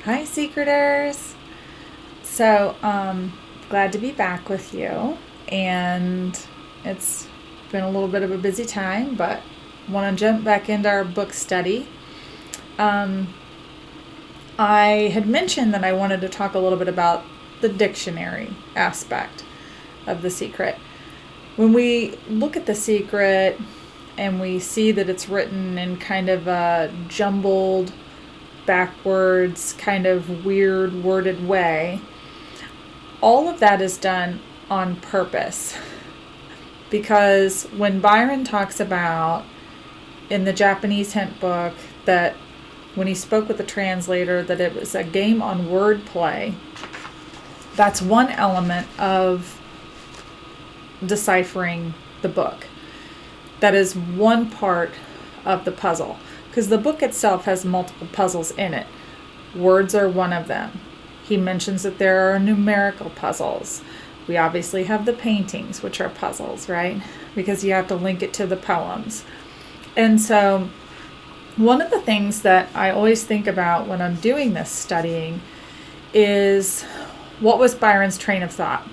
Hi, Secreters. So, glad to be back with you. And it's been a little bit of a busy time, but want to jump back into our book study. Um, I had mentioned that I wanted to talk a little bit about the dictionary aspect of The Secret. When we look at The Secret and we see that it's written in kind of a jumbled, backwards, kind of weird worded way, all of that is done on purpose. Because when Byron talks about in the Japanese hint book that when he spoke with the translator that it was a game on wordplay, that's one element of deciphering the book. That is one part of the puzzle. Because the book itself has multiple puzzles in it. Words are one of them. He mentions that there are numerical puzzles. We obviously have the paintings, which are puzzles, right? Because you have to link it to the poems. And so one of the things that I always think about when I'm doing this studying is what was Byron's train of thought?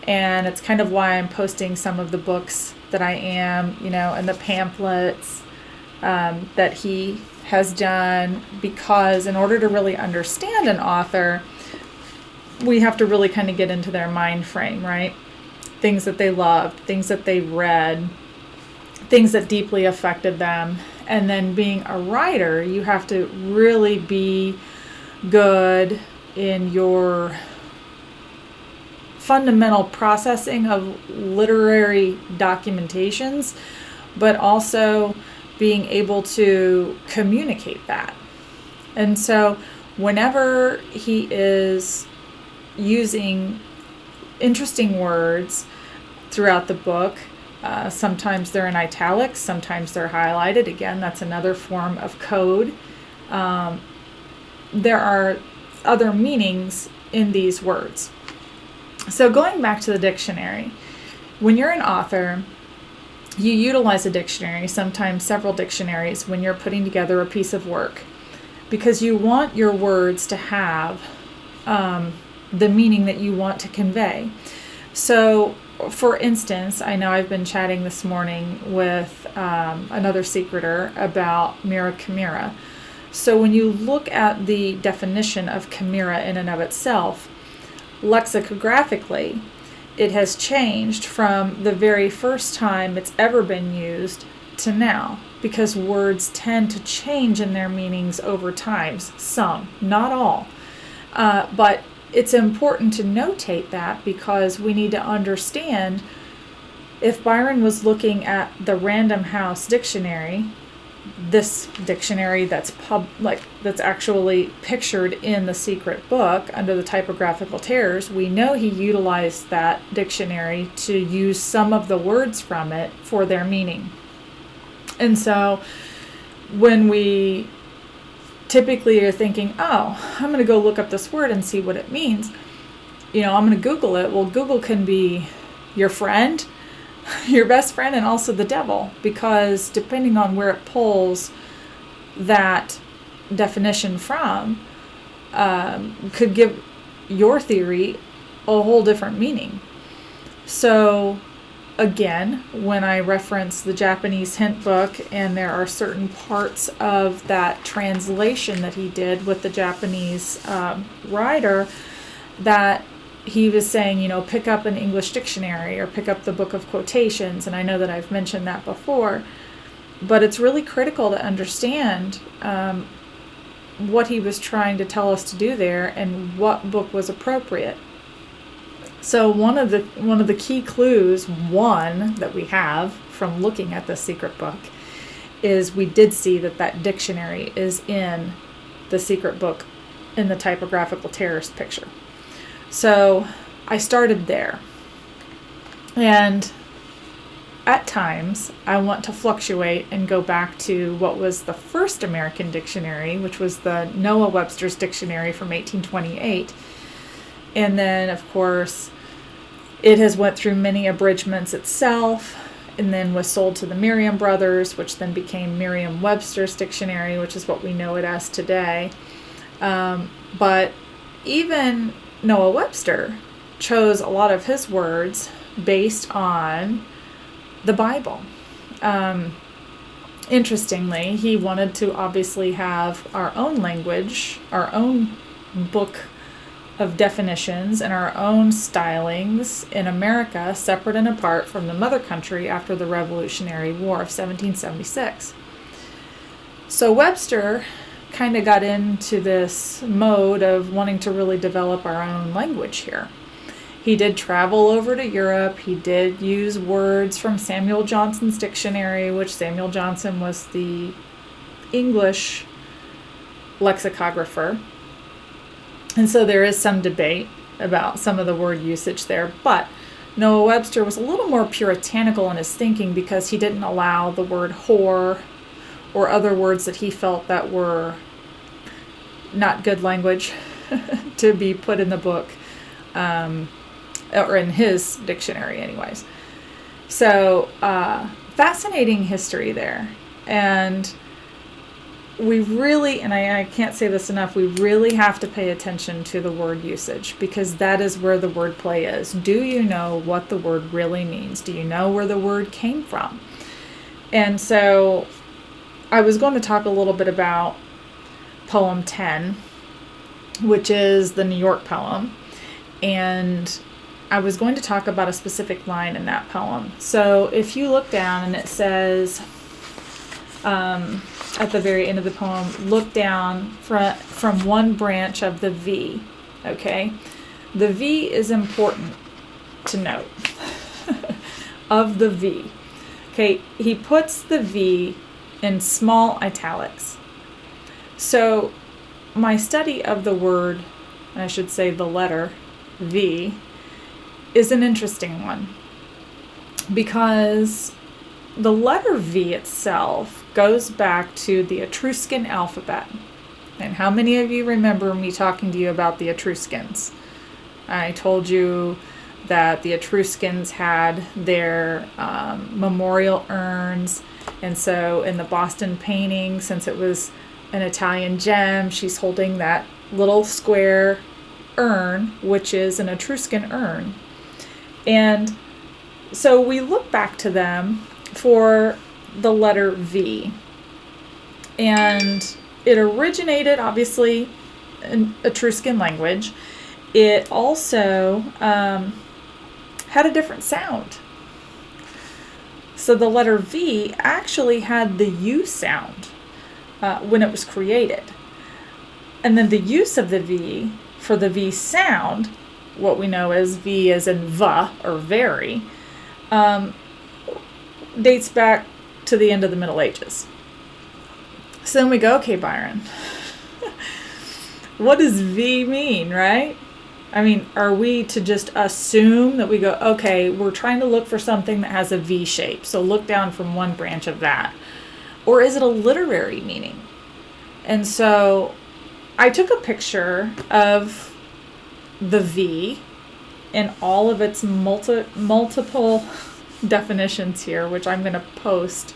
And it's kind of why I'm posting some of the books that I am, and the pamphlets that he has done, because in order to really understand an author, we have to really kind of get into their mind frame, right? Things that they loved, things that they read, things that deeply affected them. And then being a writer, you have to really be good in your fundamental processing of literary documentations, but also being able to communicate that. And so whenever he is using interesting words throughout the book, sometimes they're in italics, sometimes they're highlighted. Again, that's another form of code. There are other meanings in these words. So going back to the dictionary, when you're an author, you utilize a dictionary, sometimes several dictionaries, when you're putting together a piece of work, because you want your words to have the meaning that you want to convey. So, for instance, I know I've been chatting this morning with another secreter about Mira Chimera. So when you look at the definition of chimera in and of itself, lexicographically, it has changed from the very first time it's ever been used to now, because words tend to change in their meanings over time. Some, not all. But it's important to notate that, because we need to understand if Byron was looking at the Random House dictionary, this dictionary that's that's actually pictured in the Secret book under the typographical terrors, we know he utilized that dictionary to use some of the words from it for their meaning. And so when we typically are thinking, oh, I'm going to go look up this word and see what it means, I'm going to Google it. Well, Google can be your friend, your best friend, and also the devil, because depending on where it pulls that definition from, could give your theory a whole different meaning. So again, when I reference the Japanese hint book, and there are certain parts of that translation that he did with the Japanese writer that he was saying, pick up an English dictionary or pick up the book of quotations. And I know that I've mentioned that before, but it's really critical to understand what he was trying to tell us to do there and what book was appropriate. So one of the key clues, that we have from looking at the Secret book, is we did see that dictionary is in the Secret book in the typographical terrorist picture. So I started there. And at times I want to fluctuate and go back to what was the first American dictionary, which was the Noah Webster's Dictionary from 1828. And then, of course, it has went through many abridgments itself, and then was sold to the Merriam Brothers, which then became Merriam-Webster's Dictionary, which is what we know it as today. But even Noah Webster chose a lot of his words based on the Bible. Interestingly, he wanted to obviously have our own language, our own book of definitions, and our own stylings in America, separate and apart from the mother country after the Revolutionary War of 1776. So Webster kind of got into this mode of wanting to really develop our own language here. He did travel over to Europe. He did use words from Samuel Johnson's dictionary, which Samuel Johnson was the English lexicographer. And so there is some debate about some of the word usage there. But Noah Webster was a little more puritanical in his thinking because he didn't allow the word whore or other words that he felt that were not good language to be put in the book. Or in his dictionary anyways. So, fascinating history there. And we really, and I can't say this enough, we really have to pay attention to the word usage, because that is where the wordplay is. Do you know what the word really means? Do you know where the word came from? And so I was going to talk a little bit about poem 10, which is the New York poem. And I was going to talk about a specific line in that poem. So if you look down and it says, at the very end of the poem, look down from one branch of the V, okay? The V is important to note, of the V. Okay, he puts the V in small italics. So my study of the word, I should say the letter V, is an interesting one, because the letter V itself goes back to the Etruscan alphabet. And how many of you remember me talking to you about the Etruscans? I told you that the Etruscans had their memorial urns, and so in the Boston painting, since it was an Italian gem, she's holding that little square urn, which is an Etruscan urn. And so we look back to them for the letter V. And it originated, obviously, in Etruscan language. It also had a different sound. So the letter V actually had the U sound when it was created. And then the use of the V for the V sound, what we know as V as in va or very, dates back to the end of the Middle Ages. So then we go, okay, Byron, what does V mean, right? I mean, are we to just assume that we go, okay, we're trying to look for something that has a V shape, so look down from one branch of that? Or is it a literary meaning? And so I took a picture of the V in all of its multiple definitions here, which I'm going to post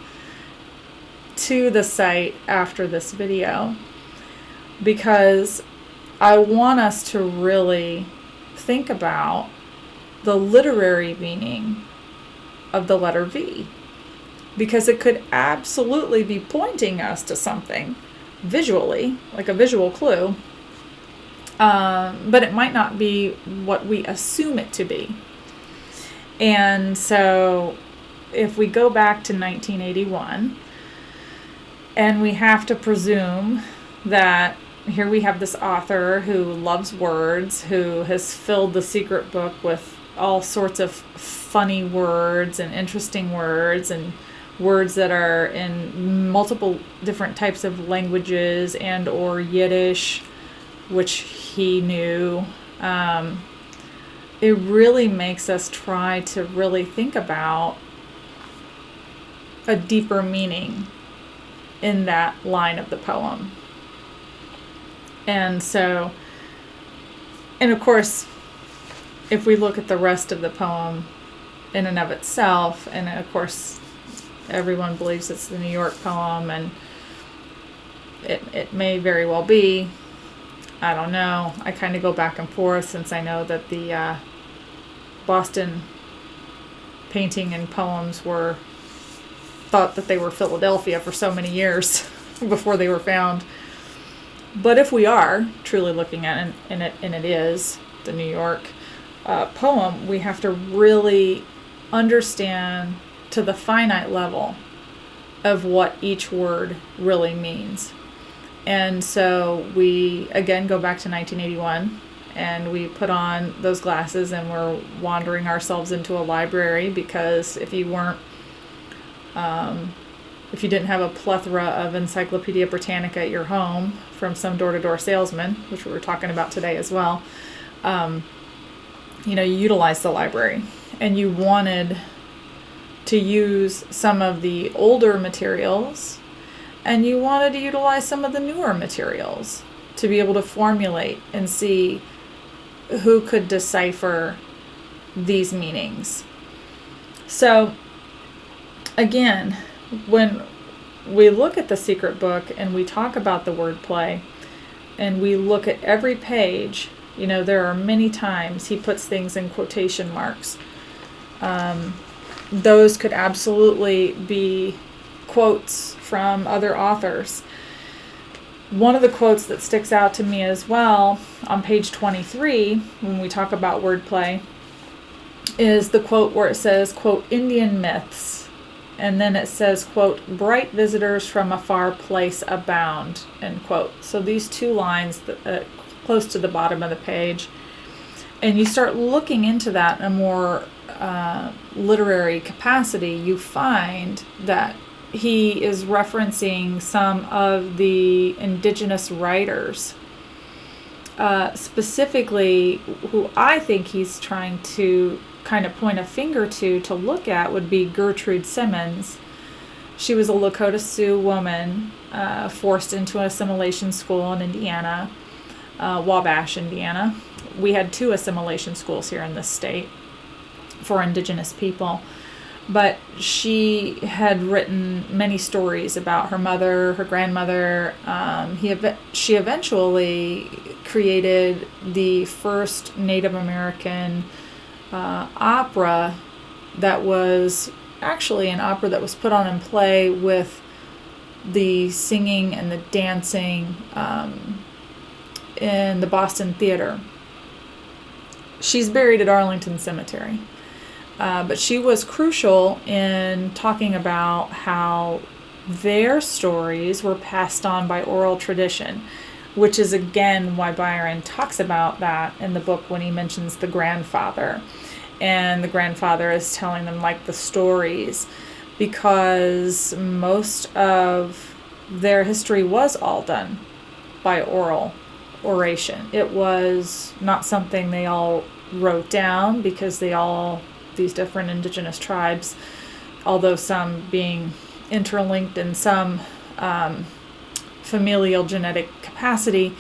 to the site after this video, because I want us to really think about the literary meaning of the letter V, because it could absolutely be pointing us to something visually, like a visual clue, but it might not be what we assume it to be. And so if we go back to 1981, and we have to presume that here we have this author who loves words, who has filled the secret book with all sorts of funny words and interesting words and words that are in multiple different types of languages and or Yiddish, which he knew. It really makes us try to really think about a deeper meaning in that line of the poem. And so, and of course, if we look at the rest of the poem in and of itself, and of course, everyone believes it's the New York poem, and it may very well be, I don't know. I kind of go back and forth since I know that the Boston painting and poems were thought that they were Philadelphia for so many years before they were found. But if we are truly looking at it, and it is the New York poem, we have to really understand to the finite level of what each word really means. And so we again go back to 1981 and we put on those glasses and we're wandering ourselves into a library, because if you didn't have a plethora of Encyclopedia Britannica at your home from some door-to-door salesman, which we were talking about today as well, you utilized the library and you wanted to use some of the older materials and you wanted to utilize some of the newer materials to be able to formulate and see who could decipher these meanings. So again, when we look at the secret book and we talk about the wordplay and we look at every page, there are many times he puts things in quotation marks. Those could absolutely be quotes from other authors. One of the quotes that sticks out to me as well on page 23, when we talk about wordplay, is the quote where it says, quote, Indian myths. And then it says, quote, bright visitors from a far place abound, end quote. So these two lines close to the bottom of the page. And you start looking into that in a more literary capacity, you find that he is referencing some of the indigenous writers, specifically who I think he's trying to kind of point a finger to look at would be Gertrude Simmons. She was a Lakota Sioux woman forced into an assimilation school in Indiana, Wabash, Indiana. We had 2 assimilation schools here in this state for indigenous people. But she had written many stories about her mother, her grandmother. She eventually created the first Native American opera that was actually an opera that was put on in play with the singing and the dancing in the Boston Theater. She's buried at Arlington Cemetery. But she was crucial in talking about how their stories were passed on by oral tradition, which is again why Byron talks about that in the book when he mentions the grandfather. And the grandfather is telling them like the stories, because most of their history was all done by oral oration. It was not something they all wrote down, because these different indigenous tribes, although some being interlinked in some familial genetic capacity,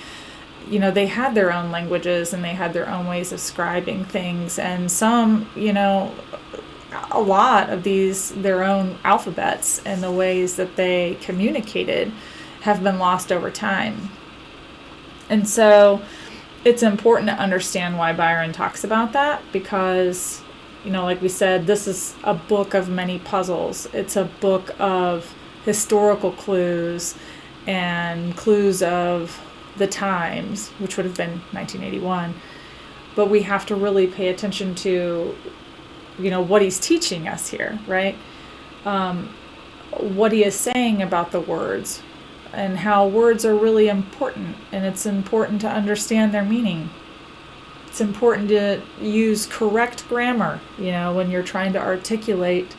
they had their own languages and they had their own ways of scribing things, and some, a lot of their own alphabets and the ways that they communicated have been lost over time. And so it's important to understand why Byron talks about that, because like we said, this is a book of many puzzles. It's a book of historical clues and clues of the times, which would have been 1981. But we have to really pay attention to, what he's teaching us here, right? What he is saying about the words and how words are really important. And it's important to understand their meaning. It's important to use correct grammar, when you're trying to articulate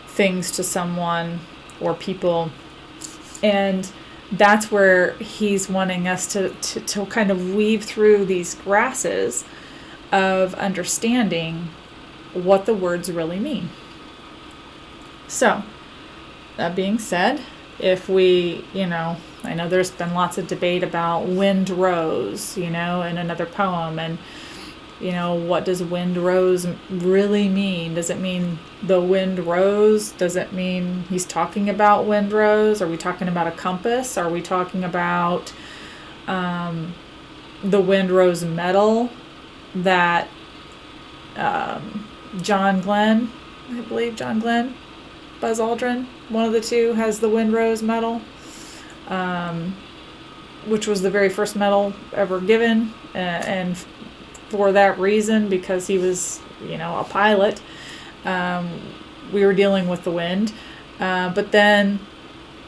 things to someone or people. And that's where he's wanting us to kind of weave through these grasses of understanding what the words really mean. So, that being said, if we, I know there's been lots of debate about wind rose, in another poem, and what does wind rose really mean? Does it mean the wind rose? Does it mean he's talking about wind rose? Are we talking about a compass? Are we talking about the Windrose medal that John Glenn, I believe John Glenn, Buzz Aldrin, one of the two, has the Windrose medal, which was the very first medal ever given, and for that reason, because he was, a pilot, we were dealing with the wind. But then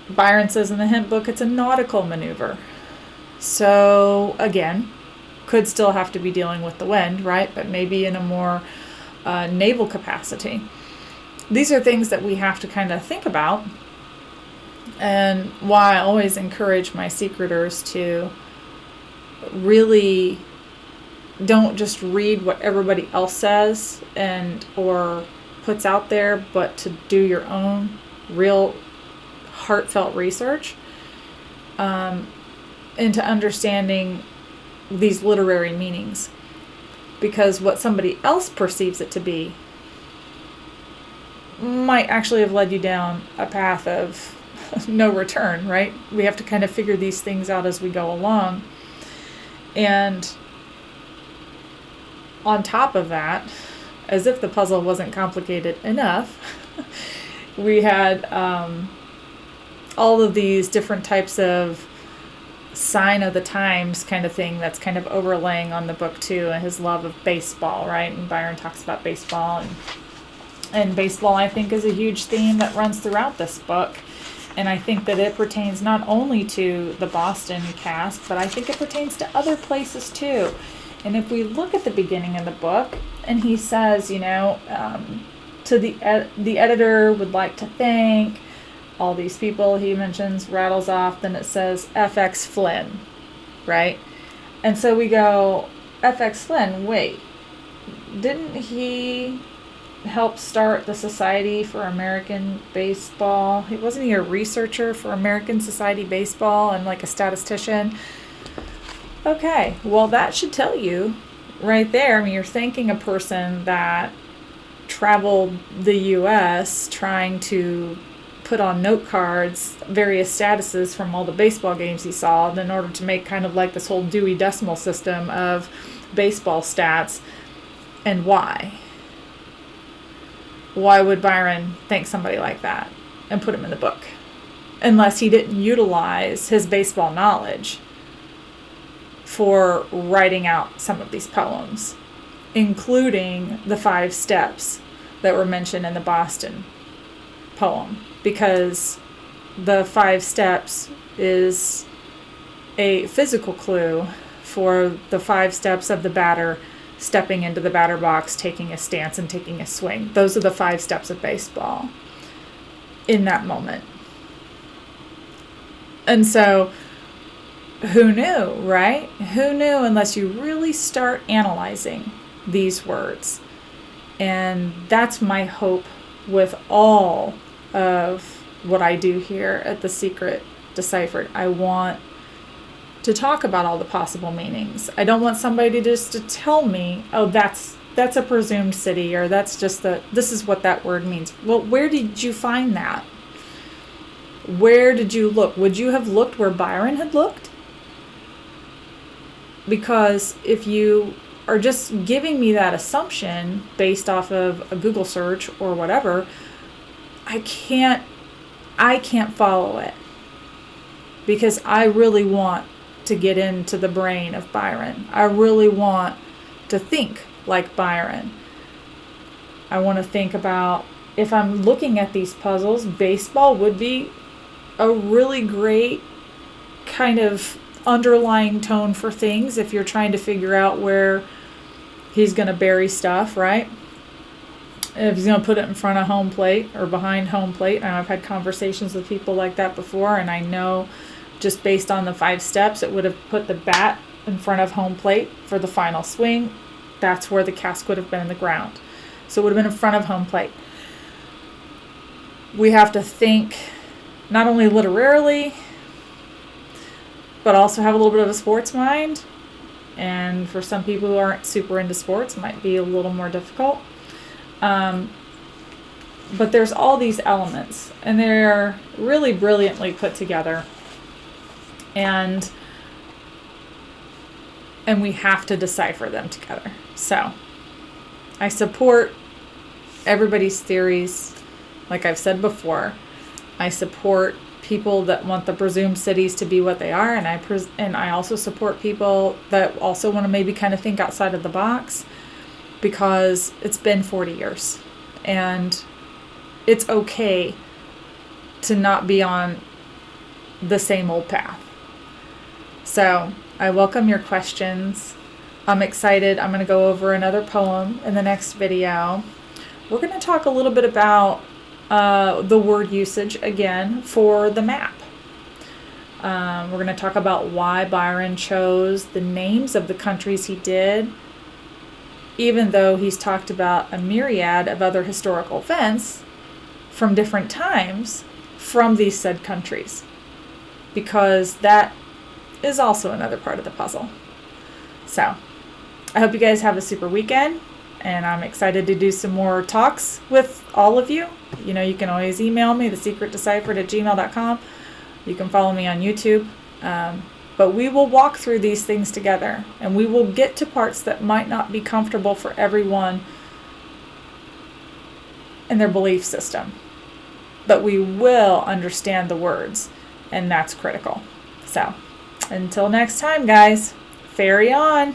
Byron says in the hint book it's a nautical maneuver. So again, could still have to be dealing with the wind, right? But maybe in a more naval capacity. These are things that we have to kind of think about, and why I always encourage my secreters to really don't just read what everybody else says or puts out there, but to do your own real heartfelt research into understanding these literary meanings, because what somebody else perceives it to be might actually have led you down a path of no return, right? We have to kind of figure these things out as we go along. And on top of that, as if the puzzle wasn't complicated enough, we had all of these different types of sign of the times kind of thing that's kind of overlaying on the book too, and his love of baseball, right? And Byron talks about baseball, and baseball, I think, is a huge theme that runs throughout this book. And I think that it pertains not only to the Boston cast, but I think it pertains to other places too. And if we look at the beginning of the book, and he says, to the editor would like to thank all these people, he mentions, rattles off, then it says FX Flynn, right? And so we go, FX Flynn, wait, didn't he help start the Society for American Baseball? Wasn't he a researcher for American Society Baseball and like a statistician? Okay, well, that should tell you right there. I mean, you're thanking a person that traveled the U.S. trying to put on note cards various statuses from all the baseball games he saw in order to make kind of like this whole Dewey Decimal System of baseball stats. And why? Why would Byron thank somebody like that and put him in the book? Unless he didn't utilize his baseball knowledge for writing out some of these poems, including the 5 steps that were mentioned in the Boston poem, because the 5 steps is a physical clue for the 5 steps of the batter stepping into the batter box, taking a stance, and taking a swing. Those are the 5 steps of baseball in that moment. And so, who knew, right? Who knew unless you really start analyzing these words? And that's my hope with all of what I do here at The Secret Deciphered. I want to talk about all the possible meanings. I don't want somebody just to tell me, oh, that's a presumed city, or that's just this is what that word means. Well, where did you find that? Where did you look? Would you have looked where Byron had looked? Because if you are just giving me that assumption based off of a Google search or whatever, I can't follow it, because I really want to get into the brain of Byron. I really want to think like Byron. I want to think about, if I'm looking at these puzzles, baseball would be a really great kind of underlying tone for things if you're trying to figure out where he's going to bury stuff, right? If he's going to put it in front of home plate or behind home plate. And I've had conversations with people like that before, and I know just based on the 5 steps, it would have put the bat in front of home plate for the final swing. That's where the cask would have been in the ground. So it would have been in front of home plate. We have to think not only literarily, but also have a little bit of a sports mind. And for some people who aren't super into sports, it might be a little more difficult. But there's all these elements, and they're really brilliantly put together. And and we have to decipher them together. So I support everybody's theories. Like I've said before, I support people that want the presumed cities to be what they are, and I also support people that also want to maybe kind of think outside of the box, because it's been 40 years and it's okay to not be on the same old path. So I welcome your questions. I'm excited. I'm going to go over another poem in the next video. We're going to talk a little bit about the word usage again for the map. We're going to talk about why Byron chose the names of the countries he did, even though he's talked about a myriad of other historical events from different times from these said countries, because that is also another part of the puzzle. So I hope you guys have a super weekend, and I'm excited to do some more talks with all of you. You know, you can always email me, thesecretdeciphered@gmail.com. You can follow me on YouTube. But we will walk through these things together, and we will get to parts that might not be comfortable for everyone in their belief system. But we will understand the words, and that's critical. So, until next time, guys, ferry on.